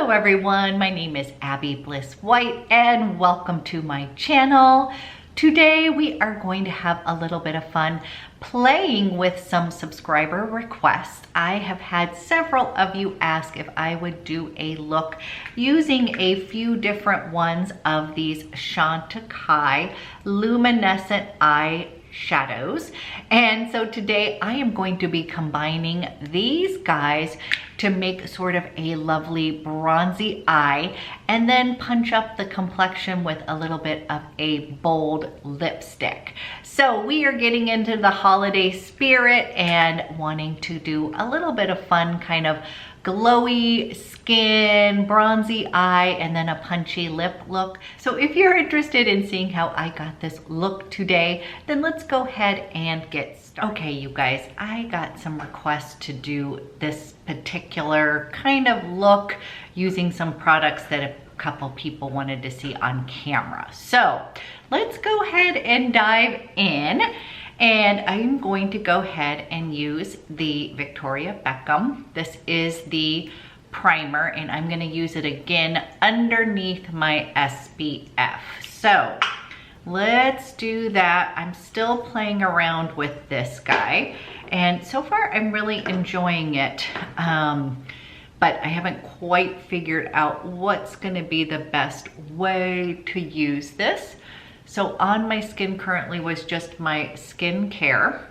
Hello everyone, my name is Abby Bliss White and welcome to my channel. Today we are going to have a little bit of fun playing with some subscriber requests. I have had several of you ask if I would do a look using a few different ones of these chantecaille luminescent eye shadows. And so today I am going to be combining these guys to make sort of a lovely bronzy eye and then punch up the complexion with a little bit of a bold lipstick. So we are getting into the holiday spirit and wanting to do a little bit of fun kind of glowy skin, bronzy eye, and then a punchy lip look. So if you're interested in seeing how I got this look today, then let's go ahead and get started. Okay, you guys, I got some requests to do this particular kind of look using some products that a couple people wanted to see on camera. So let's go ahead and dive in. And I'm going to go ahead and use the Victoria Beckham. This is the primer, and I'm gonna use it again underneath my SPF. So let's do that. I'm still playing around with this guy, and so far I'm really enjoying it. But I haven't quite figured out what's gonna be the best way to use this. So on my skin currently was just my skincare.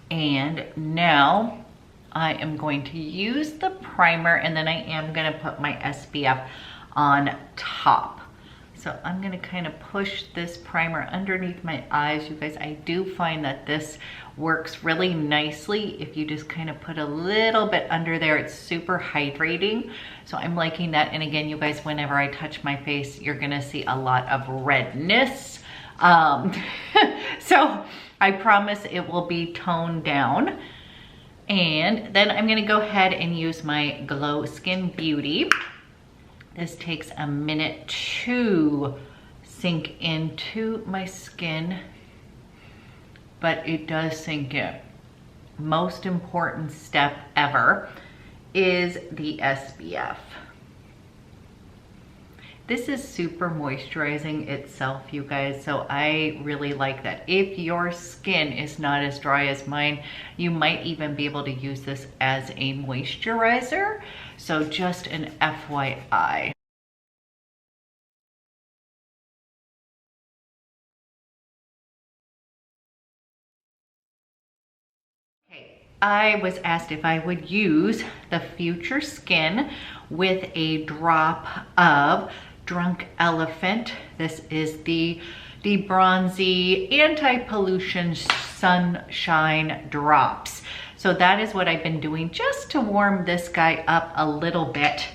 And now I am going to use the primer, and then I am gonna put my SPF on top. So I'm gonna kind of push this primer underneath my eyes. You guys, I do find that this works really nicely if you just kind of put a little bit under there. It's super hydrating. So I'm liking that. And again, you guys, whenever I touch my face, you're gonna see a lot of redness. So I promise it will be toned down. And then I'm gonna go ahead and use my Glow Skin Beauty. This takes a minute to sink into my skin, but it does sink in. Most important step ever is the SPF. This is super moisturizing itself, you guys, so I really like that. If your skin is not as dry as mine, you might even be able to use this as a moisturizer. So just an FYI. I was asked if I would use the Future Skin with a drop of Drunk Elephant. This is the Bronzy Anti-Pollution Sunshine Drops. So that is what I've been doing just to warm this guy up a little bit.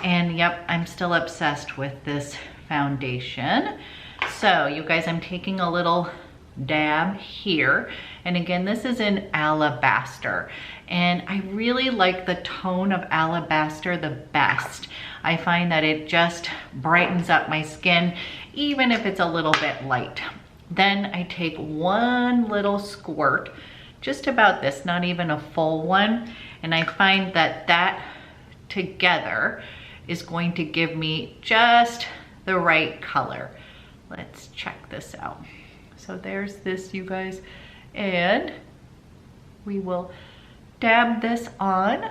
And yep, I'm still obsessed with this foundation. So you guys, I'm taking a little dab here, and again, this is in Alabaster, and I really like the tone of Alabaster the best. I find that it just brightens up my skin even if it's a little bit light. Then I take one little squirt, just about this, not even a full one, and I find that that together is going to give me just the right color. Let's check this out. So there's this, you guys, and we will dab this on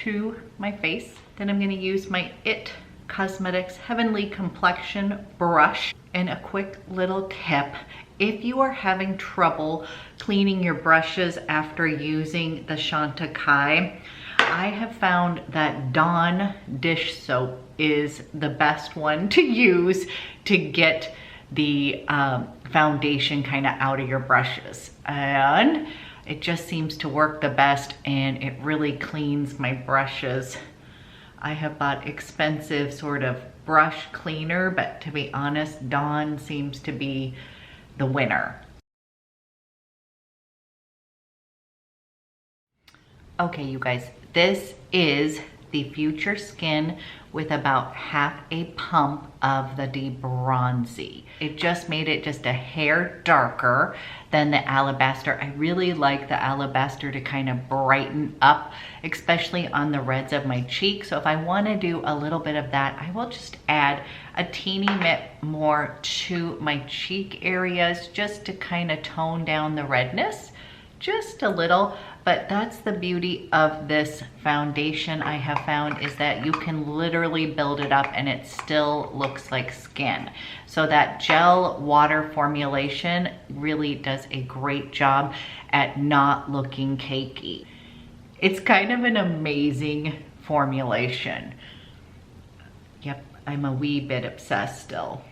to my face. Then I'm gonna use my IT Cosmetics Heavenly Complexion brush. And a quick little tip, if you are having trouble cleaning your brushes after using the chantecaille, I have found that Dawn dish soap is the best one to use to get the foundation kind of out of your brushes, and it just seems to work the best, and it really cleans my brushes. I have bought expensive sort of brush cleaner, but to be honest, Dawn seems to be the winner. Okay, you guys, this is the Future Skin with about half a pump of the Bronzy. It just made it just a hair darker than the Alabaster. I really like the Alabaster to kind of brighten up, especially on the reds of my cheek. So if I want to do a little bit of that, I will just add a teeny bit more to my cheek areas just to kind of tone down the redness, just a little. But that's the beauty of this foundation, I have found, is that you can literally build it up and it still looks like skin. So that gel water formulation really does a great job at not looking cakey. It's kind of an amazing formulation. Yep, I'm a wee bit obsessed still.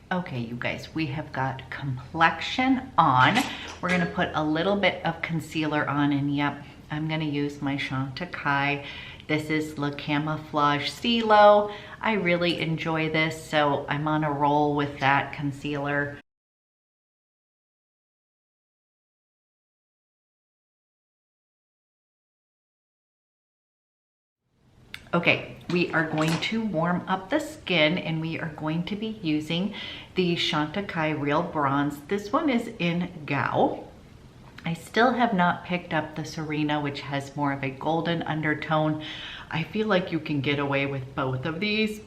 Okay, you guys, we have got complexion on. We're gonna put a little bit of concealer on, and yep, I'm gonna use my chantecaille. This is Le Camouflage CeeLo. I really enjoy this, so I'm on a roll with that concealer. Okay, we are going to warm up the skin, and we are going to be using the Chantecaille Real Bronze. This one is in Gao. I still have not picked up the Serena, which has more of a golden undertone. I feel like you can get away with both of these.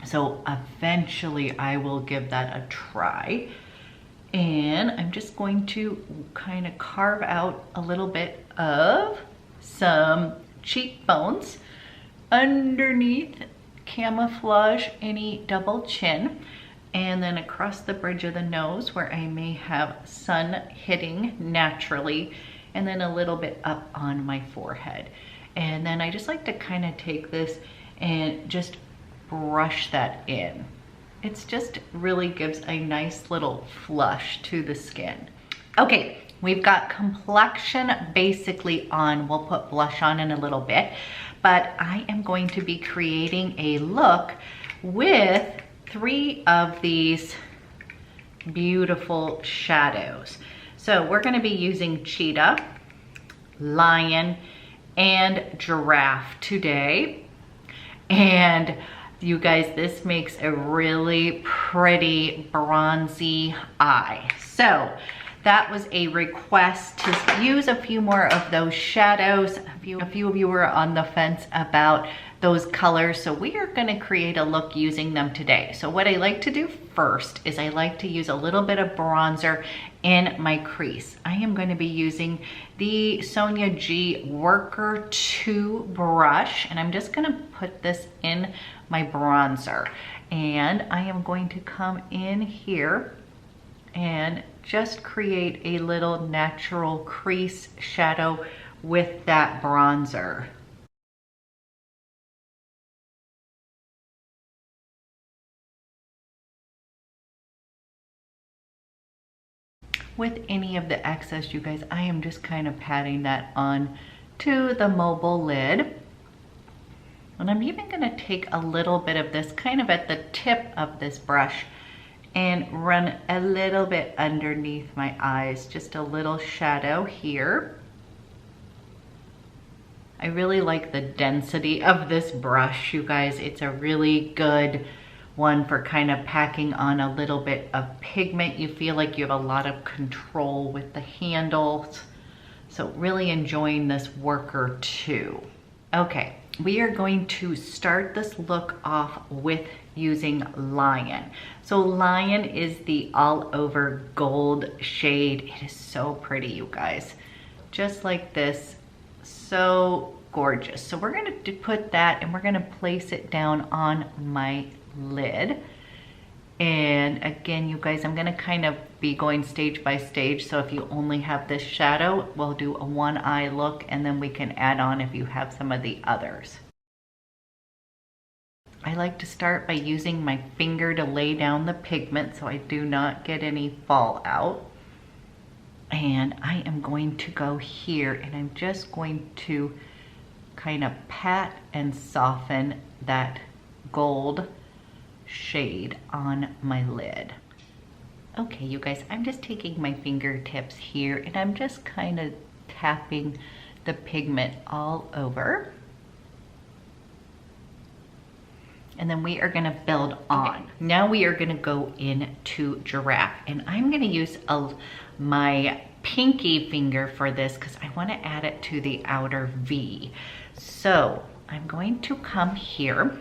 So eventually I will give that a try. And I'm just going to kind of carve out a little bit of some cheekbones underneath, camouflage any double chin, and then across the bridge of the nose where I may have sun hitting naturally, and then a little bit up on my forehead. And then I just like to kind of take this and just brush that in. It's just really gives a nice little flush to the skin. Okay, we've got complexion basically on. We'll put blush on in a little bit, but I am going to be creating a look with 3 of these beautiful shadows. So we're gonna be using cheetah, lion, and giraffe today. And you guys, this makes a really pretty bronzy eye. So that was a request to use a few more of those shadows. A few of you were on the fence about those colors, so we are going to create a look using them today. So what I like to do first is I like to use a little bit of bronzer in my crease. I am going to be using the Sonia G Worker 2 brush, and I'm just going to put this in my bronzer. And I am going to come in here and just create a little natural crease shadow with that bronzer. With any of the excess, you guys, I am just kind of patting that on to the mobile lid. And I'm even gonna take a little bit of this kind of at the tip of this brush and run a little bit underneath my eyes, just a little shadow here. I really like the density of this brush, you guys. It's a really good one for kind of packing on a little bit of pigment. You feel like you have a lot of control with the handles. So really enjoying this Worker 2. Okay, we are going to start this look off with using Lion. So Lion is the all over gold shade. It is so pretty, you guys. Just like this, so gorgeous. So we're gonna put that and we're gonna place it down on my lid. And again, you guys, I'm gonna kind of be going stage by stage. So if you only have this shadow, we'll do a one eye look and then we can add on if you have some of the others. I like to start by using my finger to lay down the pigment so I do not get any fallout. And I am going to go here and I'm just going to kind of pat and soften that gold shade on my lid. Okay, you guys, I'm just taking my fingertips here and I'm just kind of tapping the pigment all over. and then we are gonna build on. Okay. Now we are gonna go into giraffe, and I'm gonna use my pinky finger for this because I wanna add it to the outer V. So I'm going to come here,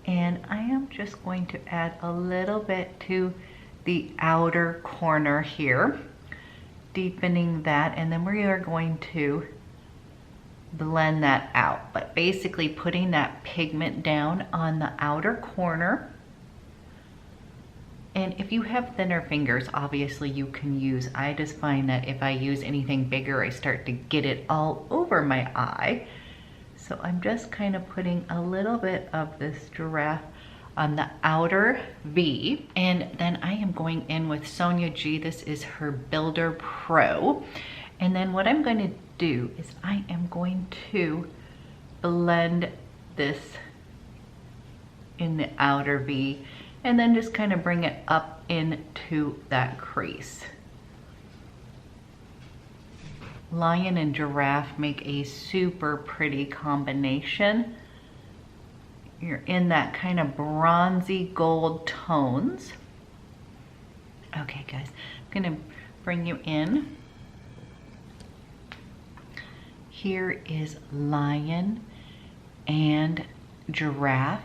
and I am just going to add a little bit to the outer corner here, deepening that, and then we are going to blend that out, but basically putting that pigment down on the outer corner. And if you have thinner fingers, obviously you can use, I just find that if I use anything bigger, I start to get it all over my eye. So I'm just kind of putting a little bit of this giraffe on the outer V. And then I am going in with Sonia G. This is her Builder Pro. And then what I'm going to do is I am going to blend this in the outer V, and then just kind of bring it up into that crease. Lion and giraffe make a super pretty combination. You're in that kind of bronzy gold tones. Okay guys, I'm gonna bring you in. Here is lion and giraffe.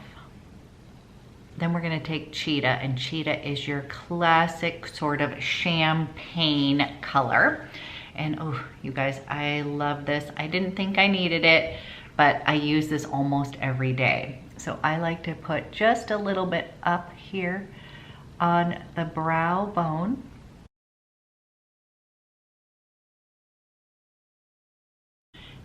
Then we're gonna take cheetah, and cheetah is your classic sort of champagne color. And oh, you guys, I love this. I didn't think I needed it, but I use this almost every day. So I like to put just a little bit up here on the brow bone.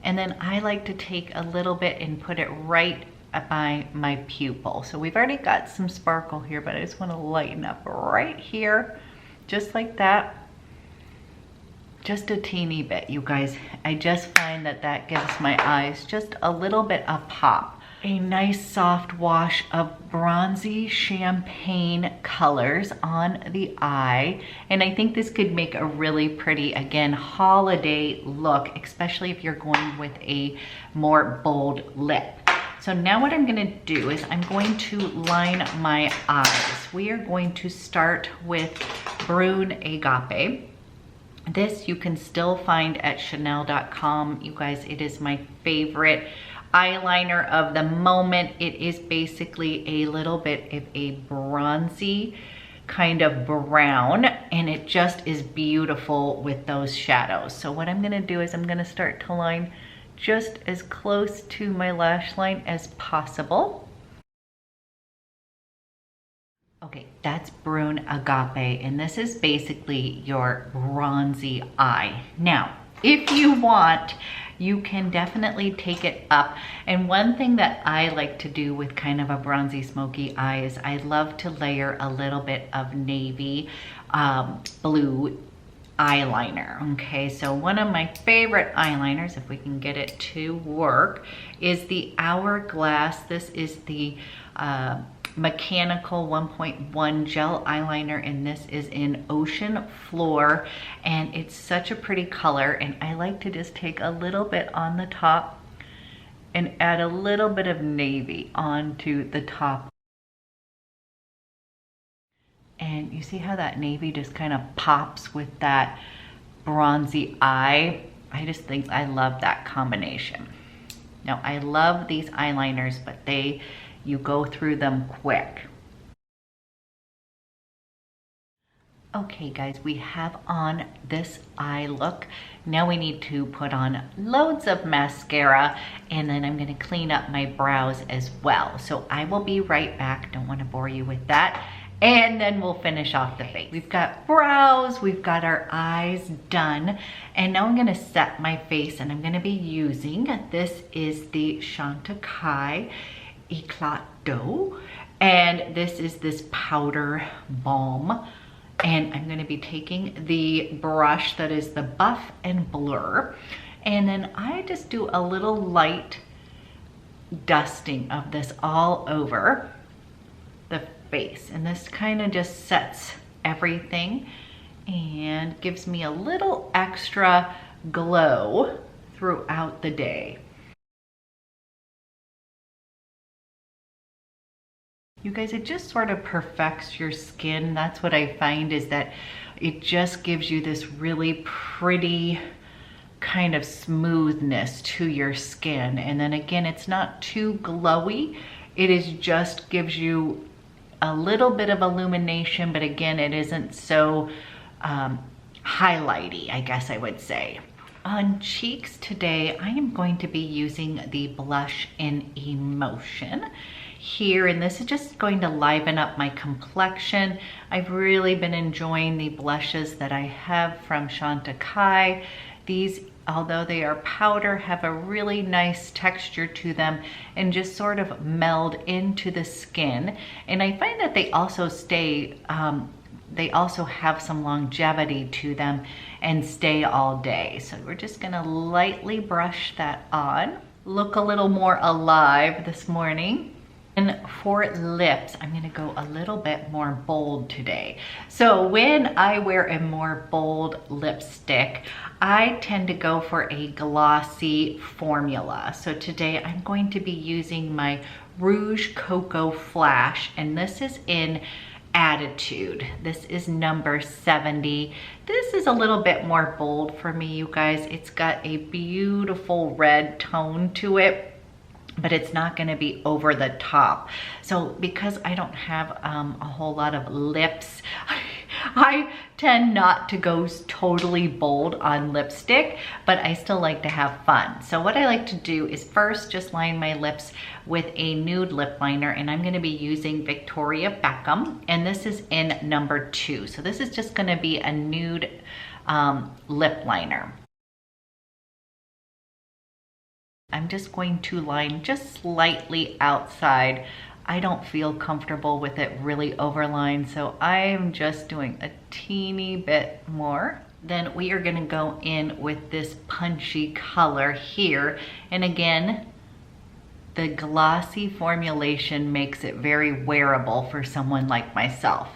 And then I like to take a little bit and put it right by my pupil. So we've already got some sparkle here, but I just want to lighten up right here, just like that. Just a teeny bit, you guys. I just find that that gives my eyes just a little bit of pop. A nice soft wash of bronzy champagne colors on the eye. And I think this could make a really pretty, again, holiday look, especially if you're going with a more bold lip. So now what I'm gonna do is I'm going to line my eyes. We are going to start with Brune Agape. This you can still find at Chanel.com. You guys, it is my favorite eyeliner of the moment. It is basically a little bit of a bronzy kind of brown, and it just is beautiful with those shadows. So what I'm gonna do is I'm gonna start to line just as close to my lash line as possible. Okay, that's Brune Agape, and this is basically your bronzy eye. Now, if you want, you can definitely take it up. And one thing that I like to do with kind of a bronzy smoky eye is I love to layer a little bit of navy blue eyeliner. Okay, so one of my favorite eyeliners, if we can get it to work, is the Hourglass. This is the mechanical 1.1 gel eyeliner, and this is in Ocean Floor, and it's such a pretty color. And I like to just take a little bit on the top and add a little bit of navy onto the top. And you see how that navy just kind of pops with that bronzy eye? I just think I love that combination. Now I love these eyeliners, but you go through them quick. Okay guys, we have on this eye look. Now we need to put on loads of mascara, and then I'm gonna clean up my brows as well. So I will be right back. Don't wanna bore you with that. And then we'll finish off the face. We've got brows, we've got our eyes done. And now I'm gonna set my face, and I'm gonna be using, this is the Chantecaille Eclat d'Eau, and this is this powder balm. And I'm gonna be taking the brush that is the Buff and Blur, and then I just do a little light dusting of this all over the face, and this kind of just sets everything and gives me a little extra glow throughout the day. You guys, it just sort of perfects your skin. That's what I find, is that it just gives you this really pretty kind of smoothness to your skin. And then again, it's not too glowy. It is just gives you a little bit of illumination, but again, it isn't so highlighty, I guess I would say. On cheeks today, I am going to be using the Blush in Emotion here, and this is just going to liven up my complexion. I've really been enjoying the blushes that I have from Chantecaille. These, although they are powder, have a really nice texture to them and just sort of meld into the skin. And I find that they also stay, they also have some longevity to them and stay all day. So we're just gonna lightly brush that on. Look a little more alive this morning. And for lips, I'm gonna go a little bit more bold today. So when I wear a more bold lipstick, I tend to go for a glossy formula. So today I'm going to be using my Rouge Cocoa Flash, and this is in Attitude. This is number 70. This is a little bit more bold for me, you guys. It's got a beautiful red tone to it, but it's not gonna be over the top. So because I don't have a whole lot of lips, I tend not to go totally bold on lipstick, but I still like to have fun. So what I like to do is first just line my lips with a nude lip liner, and I'm gonna be using Victoria Beckham, and this is in number 2. So this is just gonna be a nude lip liner. I'm just going to line just slightly outside. I don't feel comfortable with it really overlined, so I'm just doing a teeny bit more. Then we are gonna go in with this punchy color here. And again, the glossy formulation makes it very wearable for someone like myself.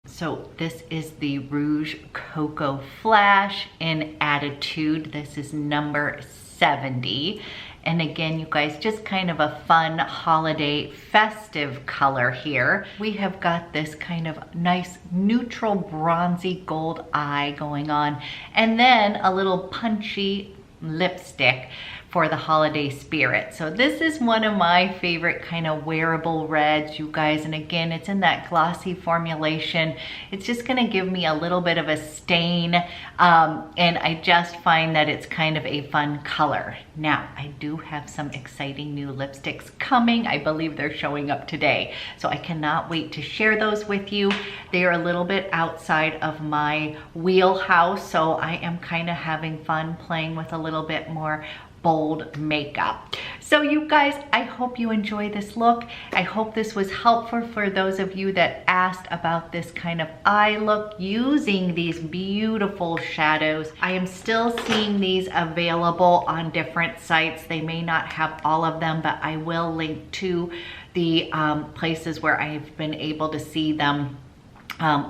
So this is the Rouge Cocoa Flash in Attitude. This is number 70. And again, you guys, just kind of a fun holiday festive color here. We have got this kind of nice neutral bronzy gold eye going on, and then a little punchy lipstick for the holiday spirit. So this is one of my favorite kind of wearable reds, you guys. And again, it's in that glossy formulation. It's just gonna give me a little bit of a stain. And I just find that it's kind of a fun color. Now, I do have some exciting new lipsticks coming. I believe they're showing up today. So I cannot wait to share those with you. They are a little bit outside of my wheelhouse, so I am kind of having fun playing with a little bit more bold makeup. So you guys, I hope you enjoy this look. I hope this was helpful for those of you that asked about this kind of eye look using these beautiful shadows. I am still seeing these available on different sites. They may not have all of them, but I will link to the places where I've been able to see them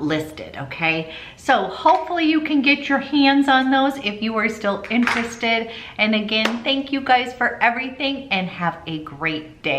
listed, okay? So hopefully you can get your hands on those if you are still interested. And again, thank you guys for everything and have a great day.